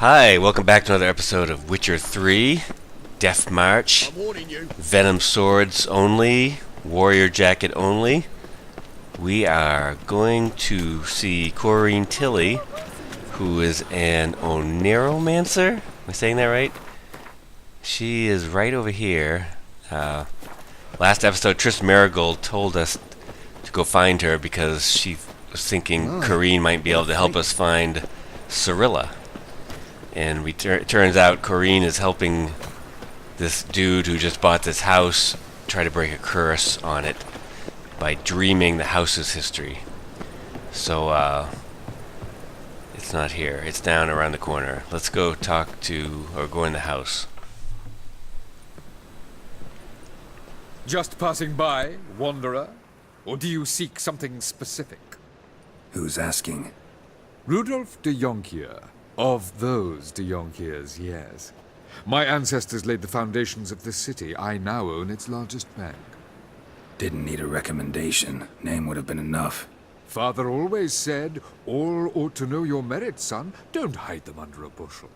Hi, welcome back to another episode of Witcher 3, Deathmarch, I'm warning you. Venom Swords only, Warrior Jacket only. We are going to see Corinne Tilly, who is an Oneromancer. Am I saying that right? She is right over here. Last episode, Triss Marigold told us to go find her because she was thinking Corinne might be able to help us find Cirilla. And it turns out Corinne is helping this dude who just bought this house try to break a curse on it by dreaming the house's history. So, it's not here. It's down around the corner. Let's go talk to, or go in the house. Just passing by, wanderer? Or do you seek something specific? Who's asking? Rudolf de Jonkier. Of those de Jonkiers, yes. My ancestors laid the foundations of this city. I now own its largest bank. Didn't need a recommendation. Name would have been enough. Father always said, all ought to know your merits, son. Don't hide them under a bushel.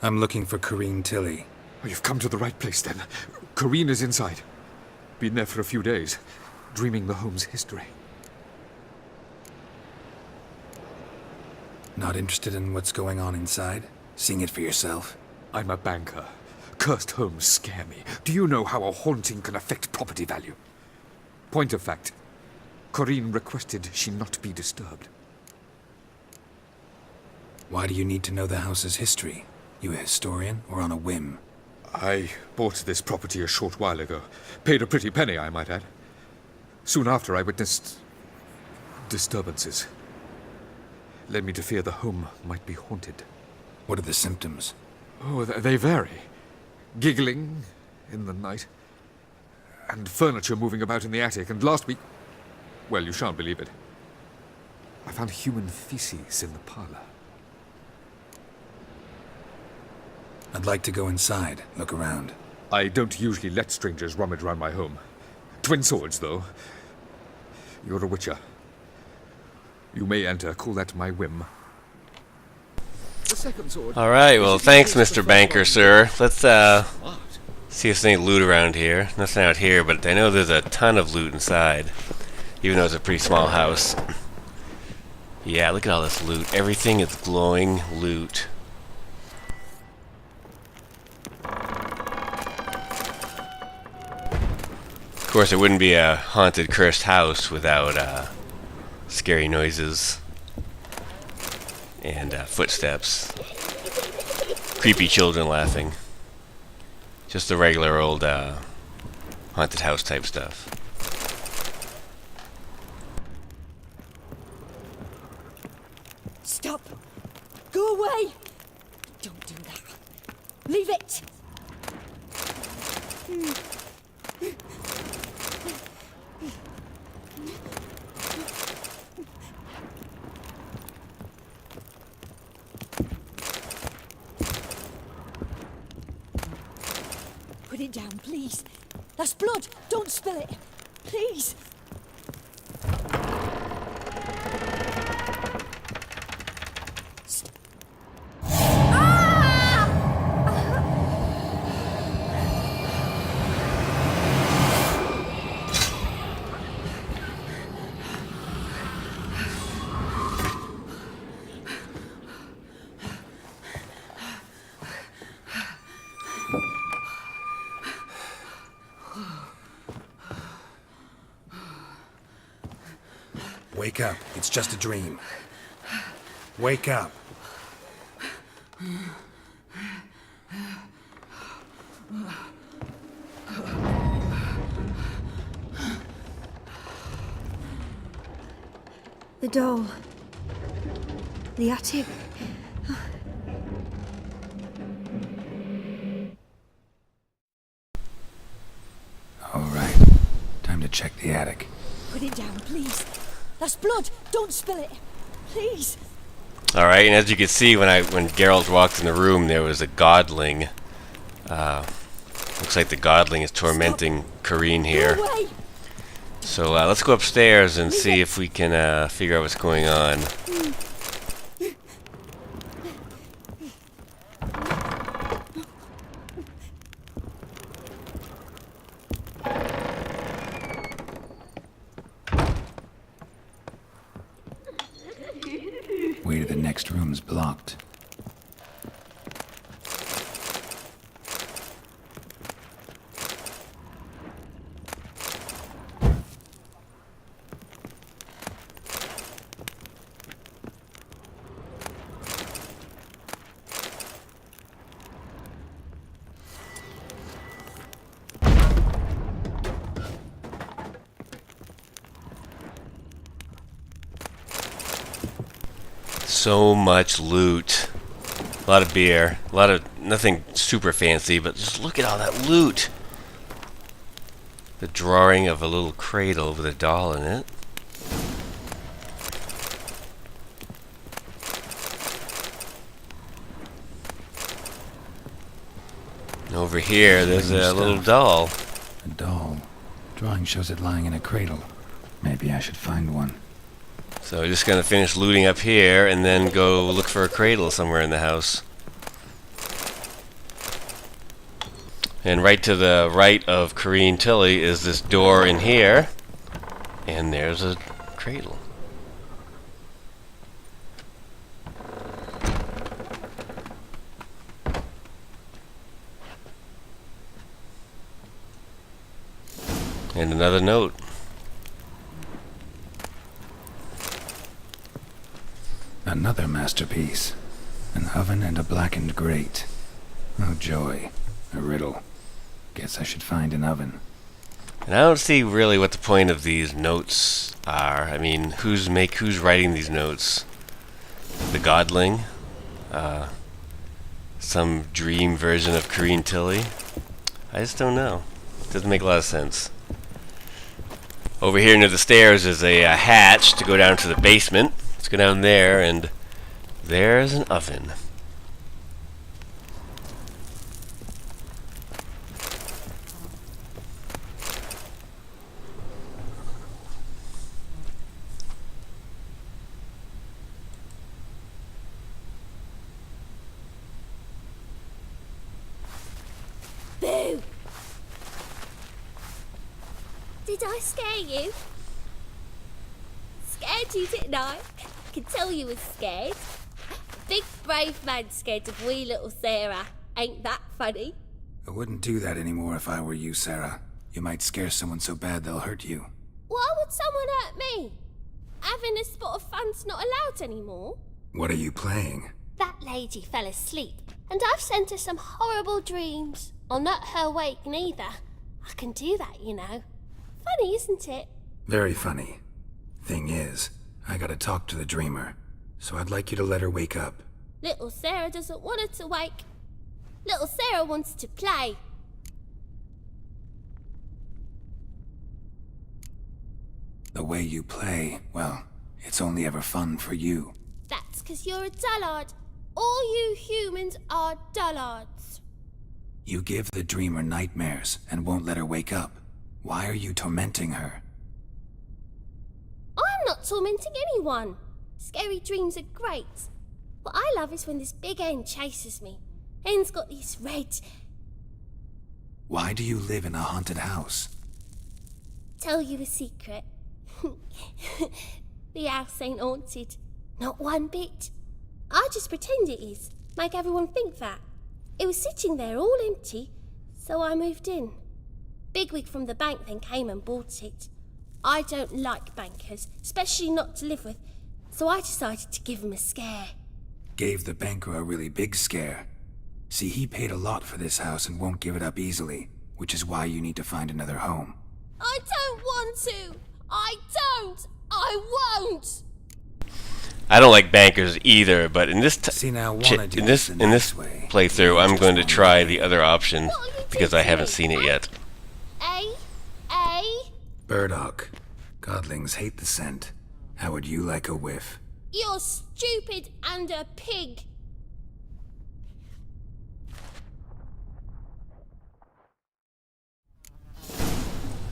I'm looking for Corinne Tilly. Oh, you've come to the right place, then. Corinne is inside. Been there for a few days, dreaming the home's history. Not interested in what's going on inside? Seeing it for yourself? I'm a banker. Cursed homes scare me. Do you know how a haunting can affect property value? Point of fact, Corinne requested she not be disturbed. Why do you need to know the house's history? You a historian, or on a whim? I bought this property a short while ago. Paid a pretty penny, I might add. Soon after, I witnessed disturbances. Led me to fear the home might be haunted. What are the symptoms? Oh, they vary. Giggling in the night, and furniture moving about in the attic, and last week... well, you shan't believe it. I found human feces in the parlor. I'd like to go inside, look around. I don't usually let strangers rummage around my home. Twin swords, though. You're a witcher. You may enter, call that my whim. The second sword. Alright, well, thanks, Mr. Banker, sir. Let's, see if there's any loot around here. Nothing out here, but I know there's a ton of loot inside. Even though it's a pretty small house. Yeah, look at all this loot. Everything is glowing loot. Of course, it wouldn't be a haunted, cursed house without, scary noises and footsteps, creepy children laughing, just the regular old haunted house type stuff. Stop! Go away! Don't do that. Leave it! Put it down, please. That's blood. Don't spill it. Please. Wake up, it's just a dream. Wake up. The doll. The attic. All right, time to check the attic. Put it down, please. That's blood. Don't spill it. Please. All right, and as you can see, when Geralt walked in the room, there was a godling. Looks like the godling is tormenting Corinne here. Go away. So let's go upstairs and see if we can figure out what's going on. way to the next room's blocked. So much loot. A lot of beer. A lot of nothing super fancy, but just look at all that loot. The drawing of a little cradle with a doll in it. And over here, there's a little doll. A doll. Drawing shows it lying in a cradle. Maybe I should find one. So we're just gonna finish looting up here and then go look for a cradle somewhere in the house. And right to the right of Corinne Tilly is this door in here. And there's a cradle. And another note. Another masterpiece. An oven and a blackened grate. Oh joy. A riddle. Guess I should find an oven. And I don't see really what the point of these notes are. I mean, who's writing these notes? The Godling? Some dream version of Corinne Tilly? I just don't know. Doesn't make a lot of sense. Over here near the stairs is a hatch to go down to the basement. Let's go down there, and there's an oven. Boo! Did I scare you? Scared you, didn't I? Can tell you was scared. Big brave man scared of wee little Sarah. Ain't that funny? I wouldn't do that anymore if I were you, Sarah. You might scare someone so bad they'll hurt you. Why would someone hurt me? Having a spot of fun's not allowed anymore. What are you playing? That lady fell asleep, and I've sent her some horrible dreams. I'll not her wake neither. I can do that, you know. Funny, isn't it? Very funny. Thing is, I gotta talk to the dreamer, so I'd like you to let her wake up. Little Sarah doesn't want her to wake. Little Sarah wants to play. The way you play, well, it's only ever fun for you. That's 'cause you're a dullard. All you humans are dullards. You give the dreamer nightmares and won't let her wake up. Why are you tormenting her? I'm not tormenting anyone. Scary dreams are great. What I love is when this big hen chases me. Hen's got these red... Why do you live in a haunted house? Tell you a secret. The house ain't haunted. Not one bit. I just pretend it is. Make everyone think that. It was sitting there all empty, so I moved in. Bigwig from the bank then came and bought it. I don't like bankers, especially not to live with, so I decided to give him a scare. Gave the banker a really big scare. See, he paid a lot for this house and won't give it up easily, which is why you need to find another home. I don't want to! I don't! I won't! I don't like bankers either, but in this See, now, wanna do in this the in this nice way. playthrough, I'm Just going to wanna try do the it. other option What are you because I doing haven't to seen me? it yet. Burdock. Godlings hate the scent. How would you like a whiff? You're stupid and a pig.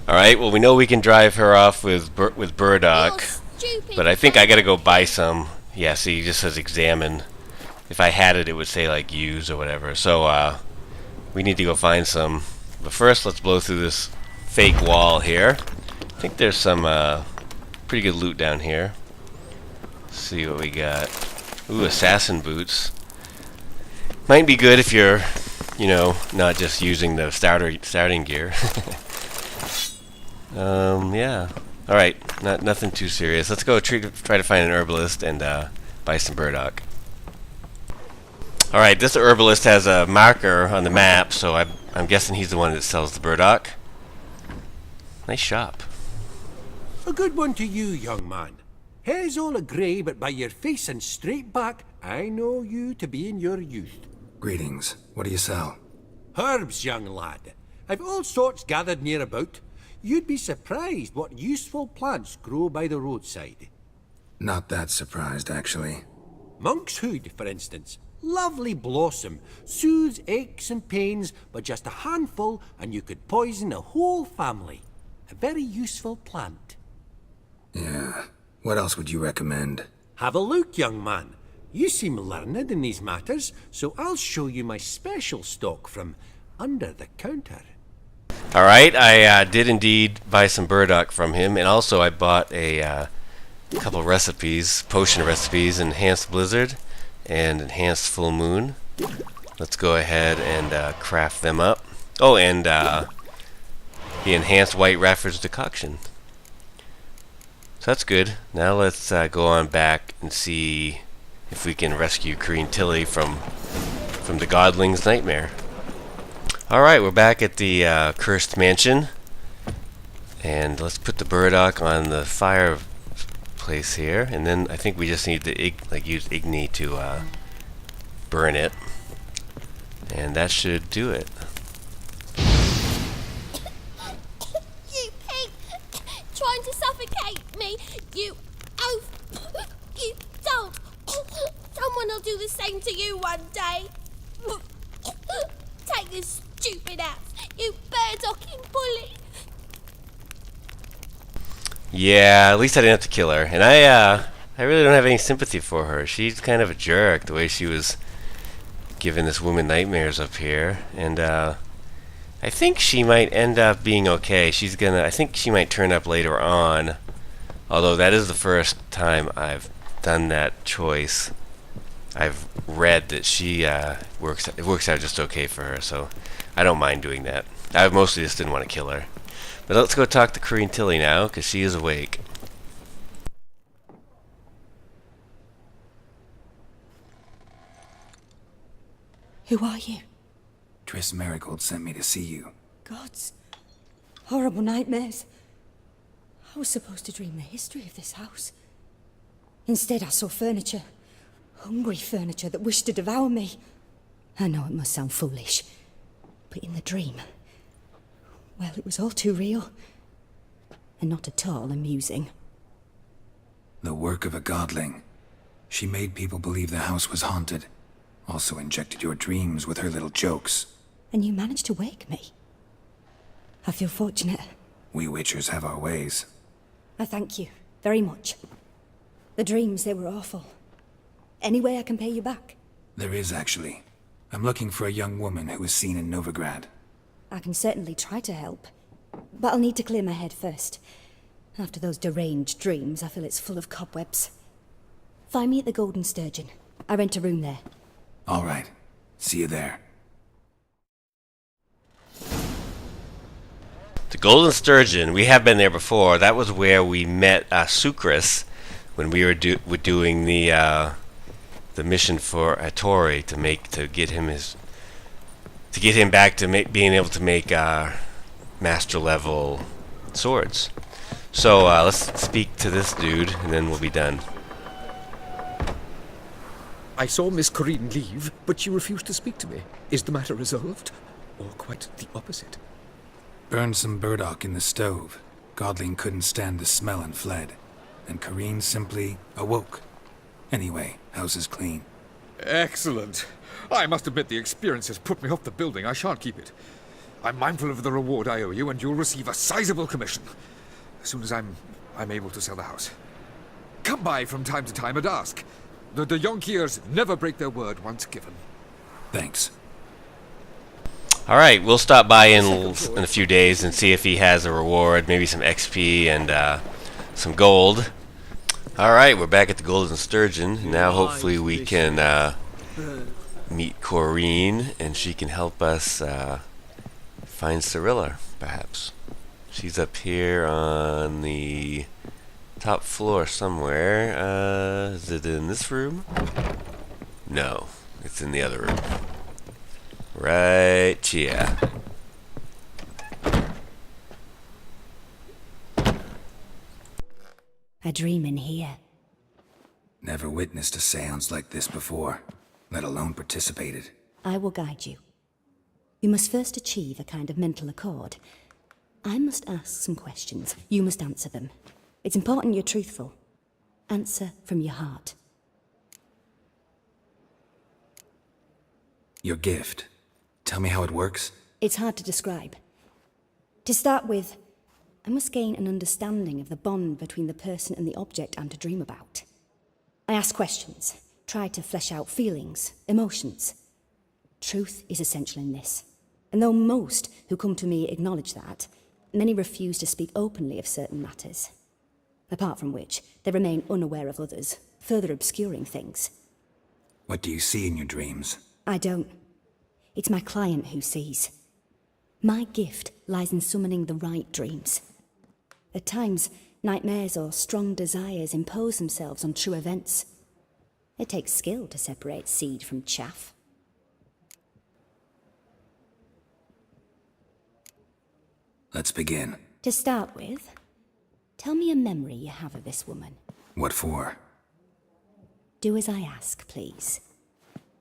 All right. Well, we know we can drive her off with Burdock, You're stupid. but I think I gotta go buy some. Yeah. See, it just says examine. If I had it, it would say like use or whatever. So we need to go find some. But first, let's blow through this fake wall here. I think there's some pretty good loot down here. Let's see what we got. Ooh, assassin boots. Might be good if you're, you know, not just using the starting gear. Yeah. Alright, nothing too serious. Let's go try to find an herbalist and buy some burdock. Alright, this herbalist has a marker on the map, so I'm guessing he's the one that sells the burdock. Nice shop. A good one to you, young man. Hair's all a grey, but by your face and straight back, I know you to be in your youth. Greetings. What do you sell? Herbs, young lad. I've all sorts gathered near about. You'd be surprised what useful plants grow by the roadside. Not that surprised, actually. Monk's hood, for instance. Lovely blossom. Soothes aches and pains, but just a handful and you could poison a whole family. A very useful plant. Yeah. What else would you recommend? Have a look, young man. You seem learned in these matters, so I'll show you my special stock from under the counter. Alright, I did indeed buy some burdock from him, and also I bought a couple recipes, potion recipes, Enhanced Blizzard and Enhanced Full Moon. Let's go ahead and craft them up. Oh, and the Enhanced White Rafford's Decoction. So that's good. Now let's go on back and see if we can rescue Corinne Tilly from the Godling's nightmare. Alright, we're back at the cursed mansion. And let's put the burdock on the fireplace here. And then I think we just need to use Igni to burn it. And that should do it. You pig! Trying to suffocate me! You oaf! You don't! Someone will do the same to you one day! Take this stupid ass, you burdocking bully! Yeah, at least I didn't have to kill her. And I really don't have any sympathy for her. She's kind of a jerk, the way she was giving this woman nightmares up here. And I think she might end up being okay. I think she might turn up later on. Although that is the first time I've done that choice. I've read that she it works out just okay for her, so I don't mind doing that. I mostly just didn't want to kill her. But let's go talk to Corinne Tilly now, because she is awake. Who are you? Triss Marigold sent me to see you. Gods. Horrible nightmares. I was supposed to dream the history of this house. Instead, I saw furniture. Hungry furniture that wished to devour me. I know it must sound foolish, but in the dream, well, it was all too real. And not at all amusing. The work of a godling. She made people believe the house was haunted. Also injected your dreams with her little jokes. And you managed to wake me. I feel fortunate. We witchers have our ways. I thank you very much. The dreams, they were awful. Any way I can pay you back? There is, actually. I'm looking for a young woman who was seen in Novigrad. I can certainly try to help. But I'll need to clear my head first. After those deranged dreams, I feel it's full of cobwebs. Find me at the Golden Sturgeon. I rent a room there. All right. See you there. The Golden Sturgeon, we have been there before. That was where we met Sucrus when we were doing the mission for Hattori to get him back to being able to make master level swords. So let's speak to this dude and then we'll be done. I saw Miss Corinne leave, but she refused to speak to me. Is the matter resolved? Or quite the opposite? Burned some burdock in the stove. Godling couldn't stand the smell and fled. And Corinne simply awoke. Anyway, house is clean. Excellent. I must admit the experience has put me off the building. I shan't keep it. I'm mindful of the reward I owe you, and you'll receive a sizable commission. As soon as I'm able to sell the house. Come by from time to time and ask. The de Jonkiers never break their word once given. Thanks. Alright, we'll stop by in a few days and see if he has a reward, maybe some XP and some gold. Alright, we're back at the Golden Sturgeon. Now hopefully we can meet Corinne and she can help us find Cirilla, perhaps. She's up here on the top floor somewhere. Is it in this room? No, it's in the other room. Right here. A dream in here. Never witnessed a seance like this before, let alone participated. I will guide you. You must first achieve a kind of mental accord. I must ask some questions. You must answer them. It's important you're truthful. Answer from your heart. Your gift. Tell me how it works. It's hard to describe. To start with, I must gain an understanding of the bond between the person and the object I'm to dream about. I ask questions, try to flesh out feelings, emotions. Truth is essential in this. And though most who come to me acknowledge that, many refuse to speak openly of certain matters. Apart from which, they remain unaware of others, further obscuring things. What do you see in your dreams? I don't. It's my client who sees. My gift lies in summoning the right dreams. At times, nightmares or strong desires impose themselves on true events. It takes skill to separate seed from chaff. Let's begin. To start with, tell me a memory you have of this woman. What for? Do as I ask, please.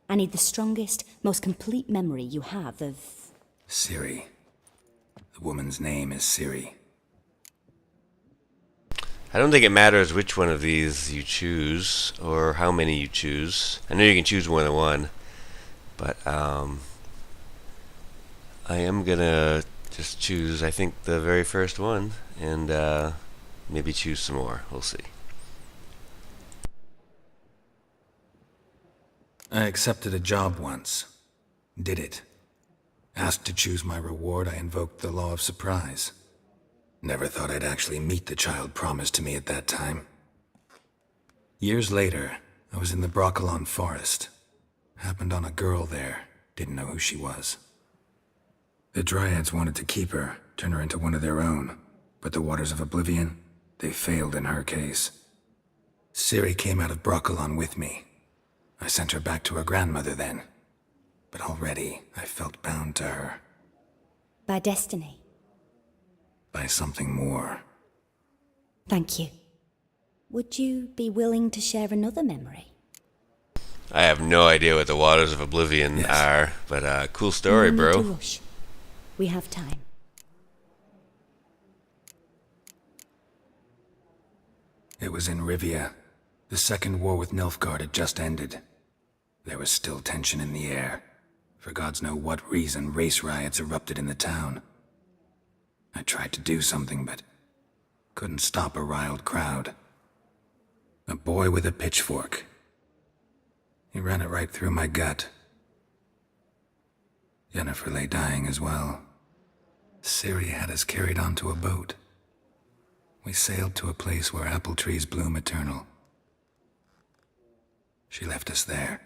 I need the strongest, most complete memory you have of... Ciri. The woman's name is Ciri. I don't think it matters which one of these you choose, or how many you choose. I know you can choose more than one, but I am gonna just choose, I think, the very first one, and maybe choose some more. We'll see. I accepted a job once. Did it. Asked to choose my reward, I invoked the law of surprise. Never thought I'd actually meet the child promised to me at that time. Years later, I was in the Broccolon forest. Happened on a girl there. Didn't know who she was. The Dryads wanted to keep her, turn her into one of their own. But the Waters of Oblivion, they failed in her case. Ciri came out of Broccolon with me. I sent her back to her grandmother then. But already, I felt bound to her. By destiny. By something more. Thank you. Would you be willing to share another memory? I have no idea what the Waters of Oblivion are, but cool story, No need to bro. rush. We have time. It was in Rivia. The second war with Nilfgaard had just ended. There was still tension in the air. For gods know what reason, race riots erupted in the town. I tried to do something, but couldn't stop a riled crowd. A boy with a pitchfork. He ran it right through my gut. Yennefer lay dying as well. Ciri had us carried onto a boat. We sailed to a place where apple trees bloom eternal. She left us there.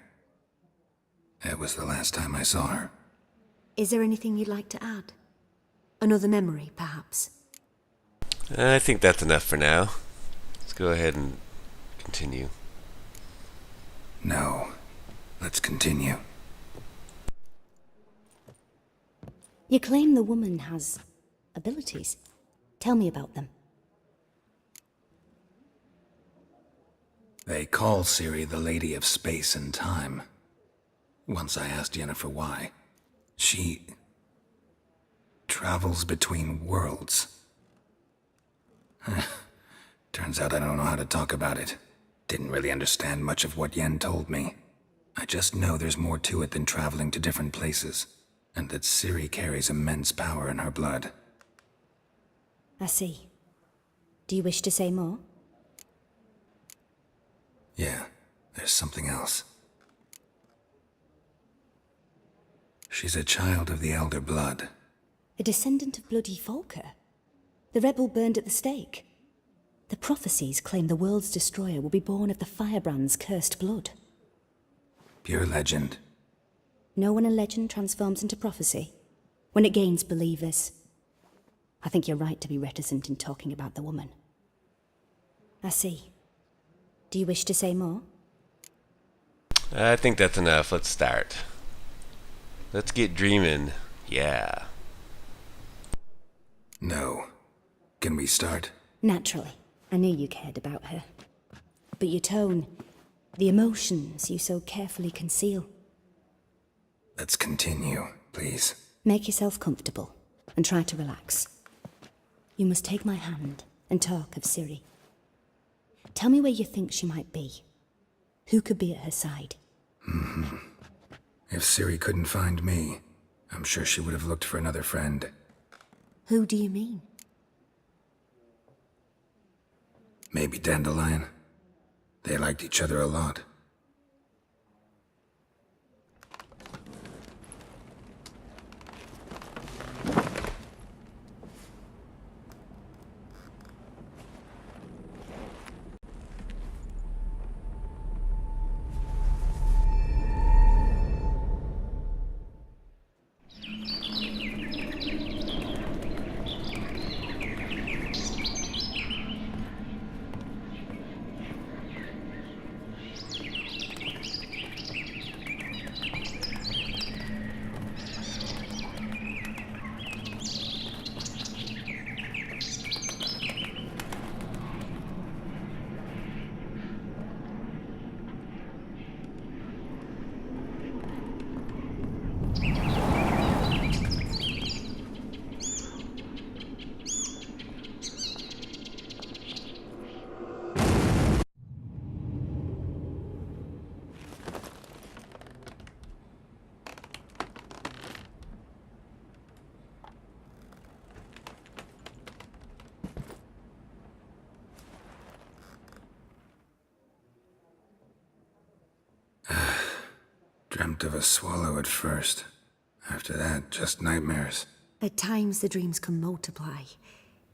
It was the last time I saw her. Is there anything you'd like to add? Another memory, perhaps? I think that's enough for now. Let's go ahead and continue. No. Let's continue. You claim the woman has abilities. Tell me about them. They call Ciri the Lady of Space and Time. Once I asked Yennefer why. She travels between worlds. Turns out I don't know how to talk about it. Didn't really understand much of what Yen told me. I just know there's more to it than traveling to different places, and that Ciri carries immense power in her blood. I see. Do you wish to say more? Yeah, there's something else. She's a child of the Elder Blood. A descendant of bloody Volker? The rebel burned at the stake? The prophecies claim the world's destroyer will be born of the firebrand's cursed blood. Pure legend. Know when a legend transforms into prophecy? When it gains believers. I think you're right to be reticent in talking about the woman. I see. Do you wish to say more? I think that's enough. Let's start. Let's get dreaming. Yeah. No. Can we start? Naturally. I knew you cared about her. But your tone, the emotions you so carefully conceal. Let's continue, please. Make yourself comfortable and try to relax. You must take my hand and talk of Ciri. Tell me where you think she might be. Who could be at her side? If Ciri couldn't find me, I'm sure she would have looked for another friend. Who do you mean? Maybe Dandelion. They liked each other a lot. Dreamt of a swallow at first. After that, just nightmares. At times the dreams can multiply.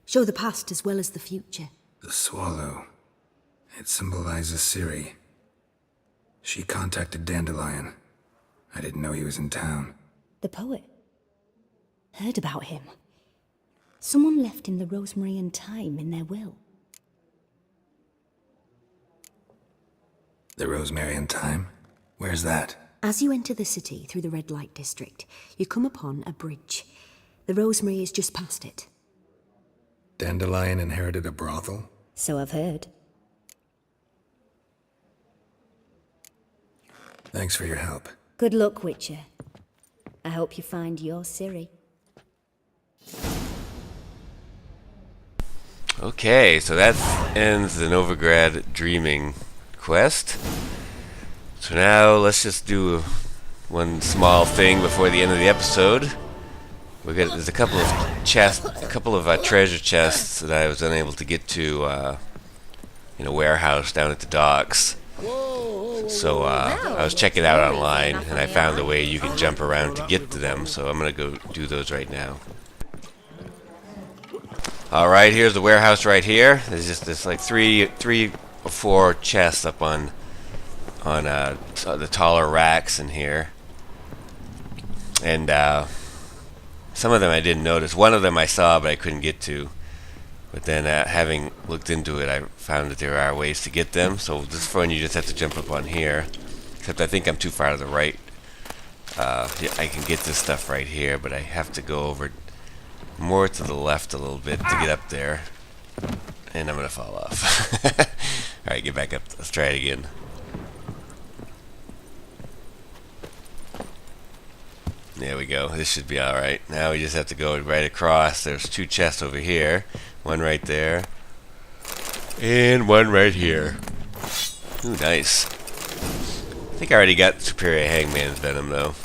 Show the past as well as the future. The swallow. It symbolizes Ciri. She contacted Dandelion. I didn't know he was in town. The poet. Heard about him. Someone left him the rosemary and thyme in their will. The rosemary and thyme? Where's that? As you enter the city through the red light district, you come upon a bridge. The rosemary is just past it. Dandelion inherited a brothel? So I've heard. Thanks for your help. Good luck, Witcher. I hope you find your Ciri. Okay, so that ends the Novigrad dreaming quest. So now let's just do one small thing before the end of the episode. There's a couple of treasure chests that I was unable to get to in a warehouse down at the docks. So I was checking it out online, and I found a way you can jump around to get to them. So I'm gonna go do those right now. All right, here's the warehouse right here. There's like three or four chests up on the taller racks in here, and some of them I didn't notice. One of them I saw, but I couldn't get to. But then, having looked into it, I found that there are ways to get them. So this one, you just have to jump up on here. Except I think I'm too far to the right. Yeah, I can get this stuff right here, but I have to go over more to the left a little bit to get up there. And I'm gonna fall off. Alright, get back up. Let's try it again. There we go. This should be alright. Now we just have to go right across. There's two chests over here. One right there. And one right here. Ooh, nice. I think I already got Superior Hangman's Venom, though.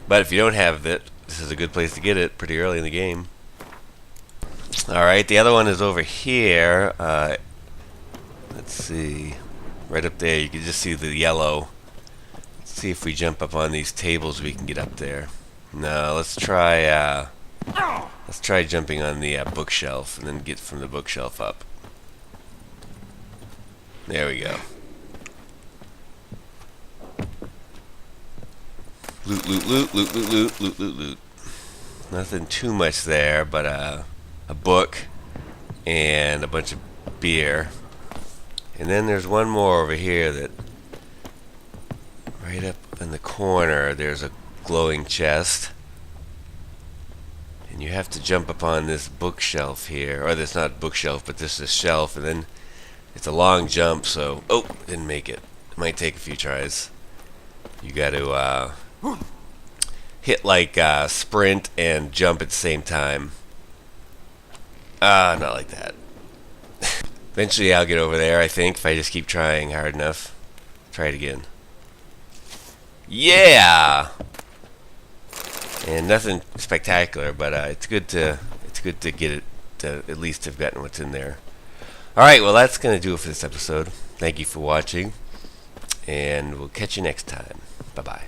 But if you don't have it, this is a good place to get it pretty early in the game. Alright, the other one is over here. Let's see. Right up there, you can just see the yellow. Let's see if we jump up on these tables we can get up there. No, let's try, Let's try jumping on the bookshelf and then get from the bookshelf up. There we go. Loot, loot, loot, loot, loot, loot, loot, loot, loot. Nothing too much there, but a book and a bunch of beer. And then there's one more over here that right up in the corner there's a glowing chest. And you have to jump up on this bookshelf here. Or this not bookshelf, but this is shelf, and then it's a long jump, so didn't make it. It might take a few tries. You gotta hit like sprint and jump at the same time. Not like that. Eventually I'll get over there, I think, if I just keep trying hard enough. Try it again. Yeah! And nothing spectacular, but it's good to get it, to at least have gotten what's in there. Alright, well that's gonna do it for this episode. Thank you for watching, and we'll catch you next time. Bye bye.